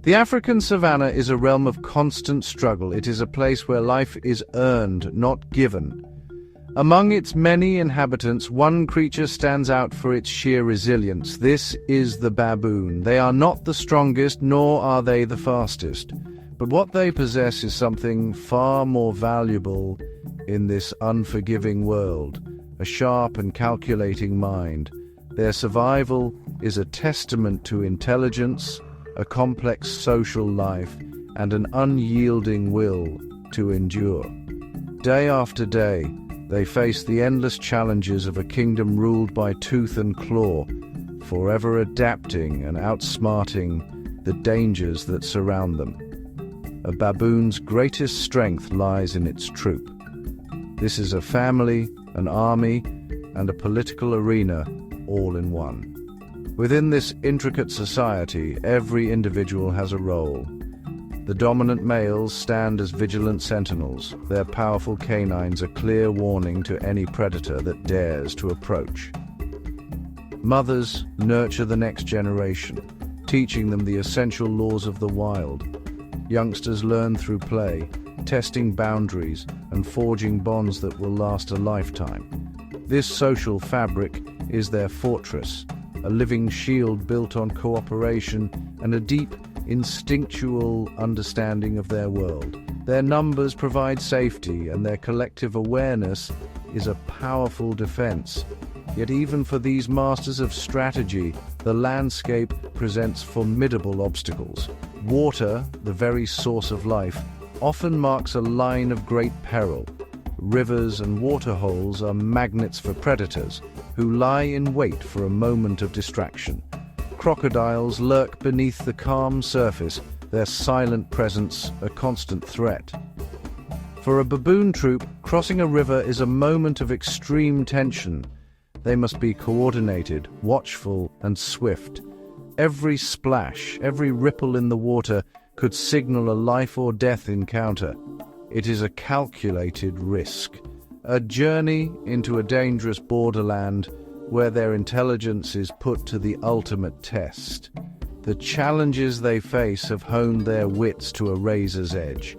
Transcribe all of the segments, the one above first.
The African savanna is a realm of constant struggle. It is a place where life is earned, not given. Among its many inhabitants, one creature stands out for its sheer resilience. This is the baboon. They are not the strongest, nor are they the fastest. But what they possess is something far more valuable in this unforgiving world: a sharp and calculating mind. Their survival is a testament to intelligence, a complex social life, and an unyielding will to endure. Day after day, they face the endless challenges of a kingdom ruled by tooth and claw, forever adapting and outsmarting the dangers that surround them. A baboon's greatest strength lies in its troop. This is a family, an army, and a political arena all in one. Within this intricate society, every individual has a role. The dominant males stand as vigilant sentinels, their powerful canines a clear warning to any predator that dares to approach. Mothers nurture the next generation, teaching them the essential laws of the wild. Youngsters learn through play, testing boundaries and forging bonds that will last a lifetime. This social fabric is their fortress, a living shield built on cooperation and a deep, instinctual understanding of their world. Their numbers provide safety, and their collective awareness is a powerful defense. Yet even for these masters of strategy, the landscape presents formidable obstacles. Water, the very source of life, often marks a line of great peril. Rivers and waterholes are magnets for predators, who lie in wait for a moment of distraction. Crocodiles lurk beneath the calm surface, their silent presence a constant threat. For a baboon troop, crossing a river is a moment of extreme tension. They must be coordinated, watchful, and swift. Every splash, every ripple in the water could signal a life or death encounter. It is a calculated risk, a journey into a dangerous borderland where their intelligence is put to the ultimate test. The challenges they face have honed their wits to a razor's edge.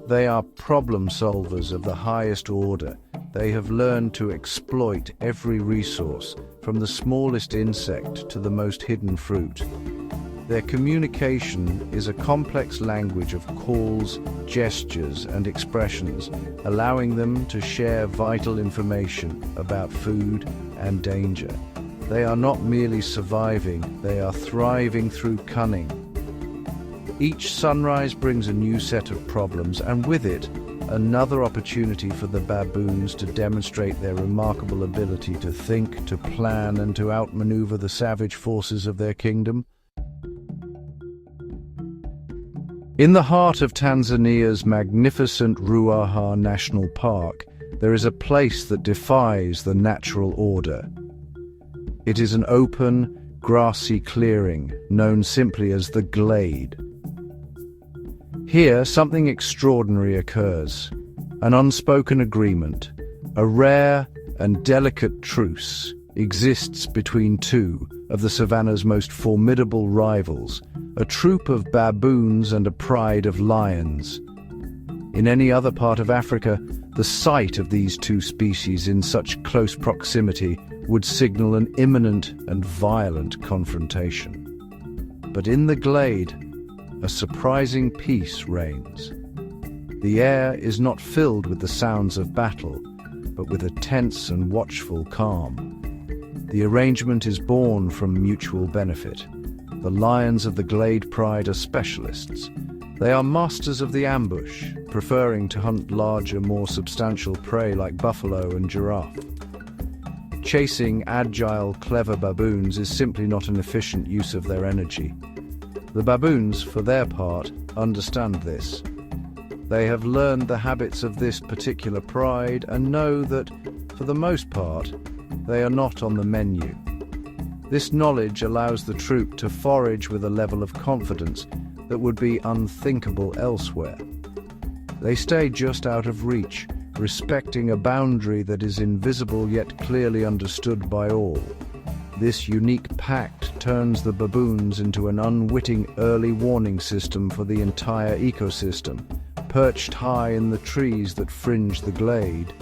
They are problem solvers of the highest order. They have learned to exploit every resource, from the smallest insect to the most hidden fruit. Their communication is a complex language of calls, gestures, and expressions, allowing them to share vital information about food and danger. They are not merely surviving, they are thriving through cunning. Each sunrise brings a new set of problems, and with it, another opportunity for the baboons to demonstrate their remarkable ability to think, to plan, and to outmaneuver the savage forces of their kingdom. In the heart of Tanzania's magnificent Kruger National Park, there is a place that defies the natural order. It is an open, grassy clearing known simply as the glade. Here, something extraordinary occurs. An unspoken agreement, a rare and delicate truce, exists between two of the savanna's most formidable rivals, a troop of baboons and a pride of lions. In any other part of Africa, the sight of these two species in such close proximity would signal an imminent and violent confrontation. But in the glade, a surprising peace reigns. The air is not filled with the sounds of battle, but with a tense and watchful calm. The arrangement is born from mutual benefit. The lions of the glade pride are specialists. They are masters of the ambush, preferring to hunt larger, more substantial prey like buffalo and giraffe. Chasing agile, clever baboons is simply not an efficient use of their energy. The baboons, for their part, understand this. They have learned the habits of this particular pride and know that, for the most part, they are not on the menu. This knowledge allows the troop to forage with a level of confidence that would be unthinkable elsewhere. They stay just out of reach, respecting a boundary that is invisible yet clearly understood by all. This unique pact turns the baboons into an unwitting early warning system for the entire ecosystem. Perched high in the trees that fringe the glade,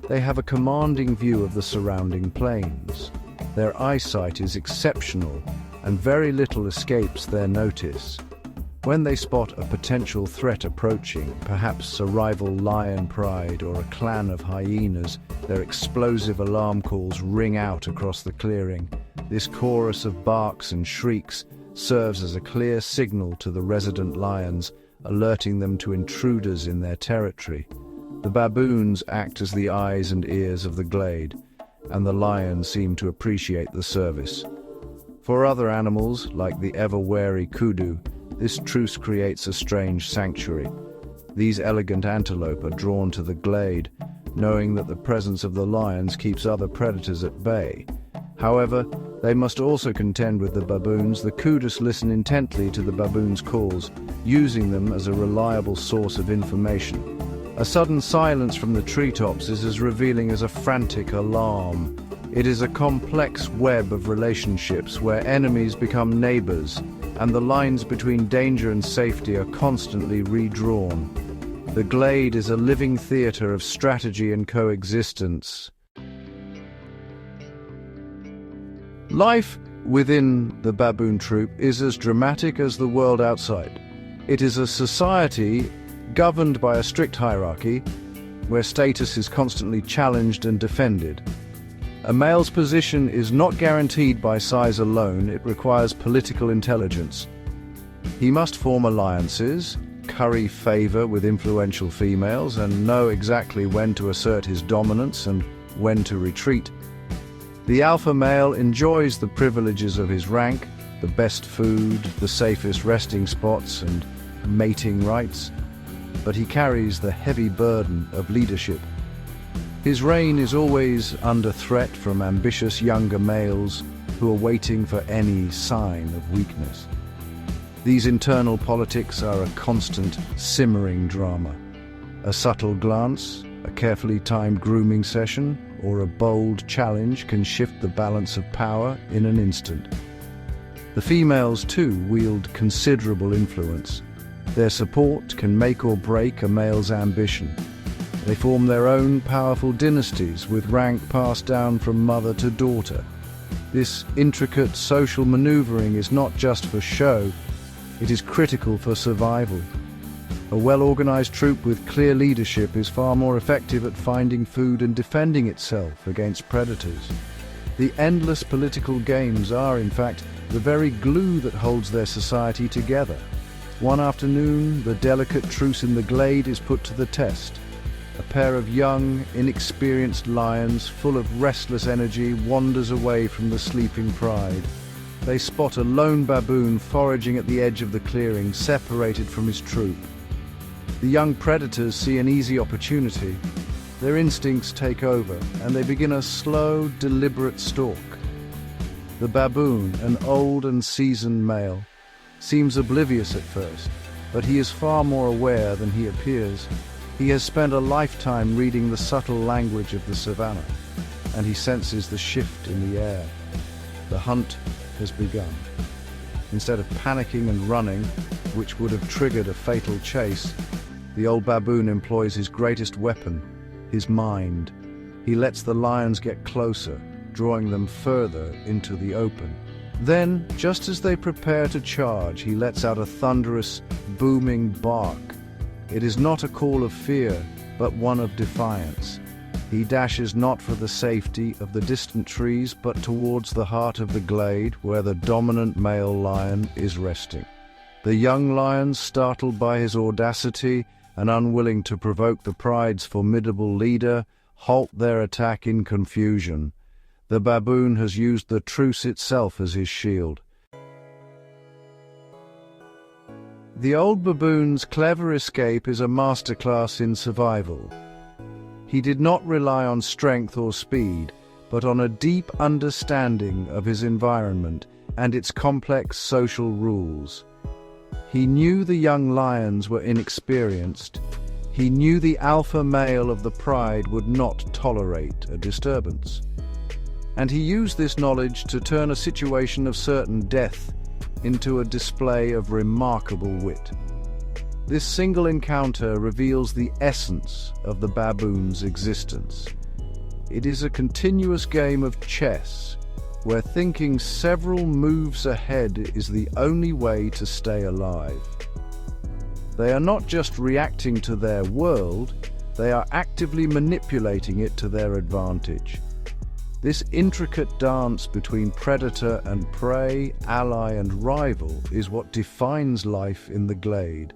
they have a commanding view of the surrounding plains. Their eyesight is exceptional, and very little escapes their notice. When they spot a potential threat approaching, perhaps a rival lion pride or a clan of hyenas, their explosive alarm calls ring out across the clearing. This chorus of barks and shrieks serves as a clear signal to the resident lions, alerting them to intruders in their territory. The baboons act as the eyes and ears of the glade, and the lions seem to appreciate the service. For other animals, like the ever-wary kudu, this truce creates a strange sanctuary. These elegant antelope are drawn to the glade, knowing that the presence of the lions keeps other predators at bay. However, they must also contend with the baboons. The kudus listen intently to the baboons' calls, using them as a reliable source of information. A sudden silence from the treetops is as revealing as a frantic alarm. It is a complex web of relationships where enemies become neighbors, and the lines between danger and safety are constantly redrawn. The glade is a living theater of strategy and coexistence. Life within the baboon troop is as dramatic as the world outside. It is a society governed by a strict hierarchy, where status is constantly challenged and defended. A male's position is not guaranteed by size alone, it requires political intelligence. He must form alliances, curry favor with influential females, and know exactly when to assert his dominance and when to retreat. The alpha male enjoys the privileges of his rank, the best food, the safest resting spots, and mating rights, but he carries the heavy burden of leadership. His reign is always under threat from ambitious younger males who are waiting for any sign of weakness. These internal politics are a constant, simmering drama. A subtle glance, a carefully timed grooming session, or a bold challenge can shift the balance of power in an instant. The females, too, wield considerable influence. Their support can make or break a male's ambition. They form their own powerful dynasties, with rank passed down from mother to daughter. This intricate social maneuvering is not just for show, it is critical for survival. A well-organized troop with clear leadership is far more effective at finding food and defending itself against predators. The endless political games are, in fact, the very glue that holds their society together. One afternoon, the delicate truce in the glade is put to the test. A pair of young, inexperienced lions, full of restless energy, wanders away from the sleeping pride. They spot a lone baboon foraging at the edge of the clearing, separated from his troop. The young predators see an easy opportunity. Their instincts take over, and they begin a slow, deliberate stalk. The baboon, an old and seasoned male, seems oblivious at first, but he is far more aware than he appears. He has spent a lifetime reading the subtle language of the savannah, and he senses the shift in the air. The hunt has begun. Instead of panicking and running, which would have triggered a fatal chase, the old baboon employs his greatest weapon, his mind. He lets the lions get closer, drawing them further into the open. Then, just as they prepare to charge, he lets out a thunderous, booming bark. It is not a call of fear, but one of defiance. He dashes not for the safety of the distant trees, but towards the heart of the glade, where the dominant male lion is resting. The young lions, startled by his audacity and unwilling to provoke the pride's formidable leader, halt their attack in confusion. The baboon has used the truce itself as his shield. The old baboon's clever escape is a masterclass in survival. He did not rely on strength or speed, but on a deep understanding of his environment and its complex social rules. He knew the young lions were inexperienced. He knew the alpha male of the pride would not tolerate a disturbance. and he used this knowledge to turn a situation of certain death into a display of remarkable wit. This single encounter reveals the essence of the baboon's existence. It is a continuous game of chess, where thinking several moves ahead is the only way to stay alive. They are not just reacting to their world, they are actively manipulating it to their advantage. This intricate dance between predator and prey, ally and rival, is what defines life in the glade.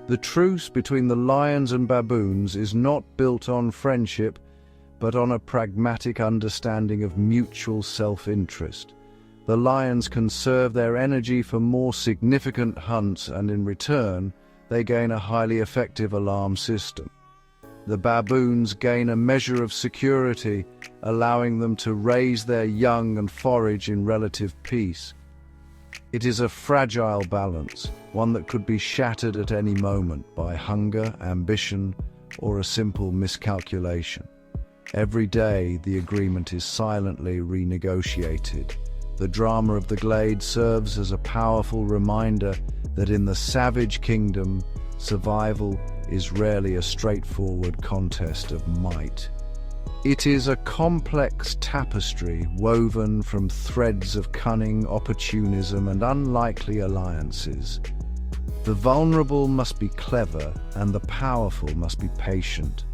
The truce between the lions and baboons is not built on friendship, but on a pragmatic understanding of mutual self-interest. The lions conserve their energy for more significant hunts, and in return, they gain a highly effective alarm system. The baboons gain a measure of security, allowing them to raise their young and forage in relative peace. It is a fragile balance, one that could be shattered at any moment by hunger, ambition, or a simple miscalculation. Every day, the agreement is silently renegotiated. The drama of the glade serves as a powerful reminder that in the savage kingdom, survival is rarely a straightforward contest of might. It is a complex tapestry woven from threads of cunning, opportunism, and unlikely alliances. The vulnerable must be clever, and the powerful must be patient.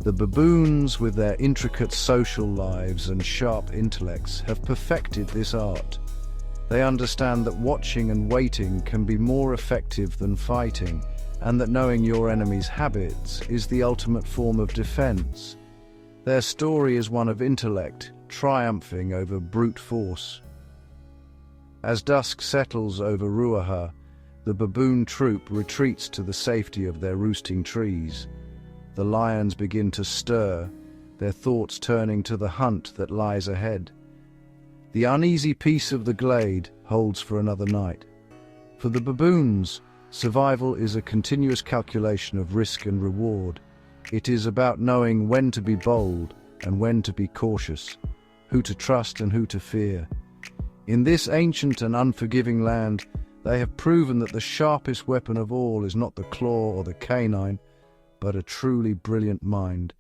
The baboons, with their intricate social lives and sharp intellects, have perfected this art. They understand that watching and waiting can be more effective than fighting, and that knowing your enemy's habits is the ultimate form of defense. Their story is one of intellect, triumphing over brute force. As dusk settles over Ruaha, the baboon troop retreats to the safety of their roosting trees. The lions begin to stir, their thoughts turning to the hunt that lies ahead. The uneasy peace of the glade holds for another night. For the baboons, survival is a continuous calculation of risk and reward. It is about knowing when to be bold and when to be cautious, who to trust and who to fear. In this ancient and unforgiving land, they have proven that the sharpest weapon of all is not the claw or the canine, but a truly brilliant mind.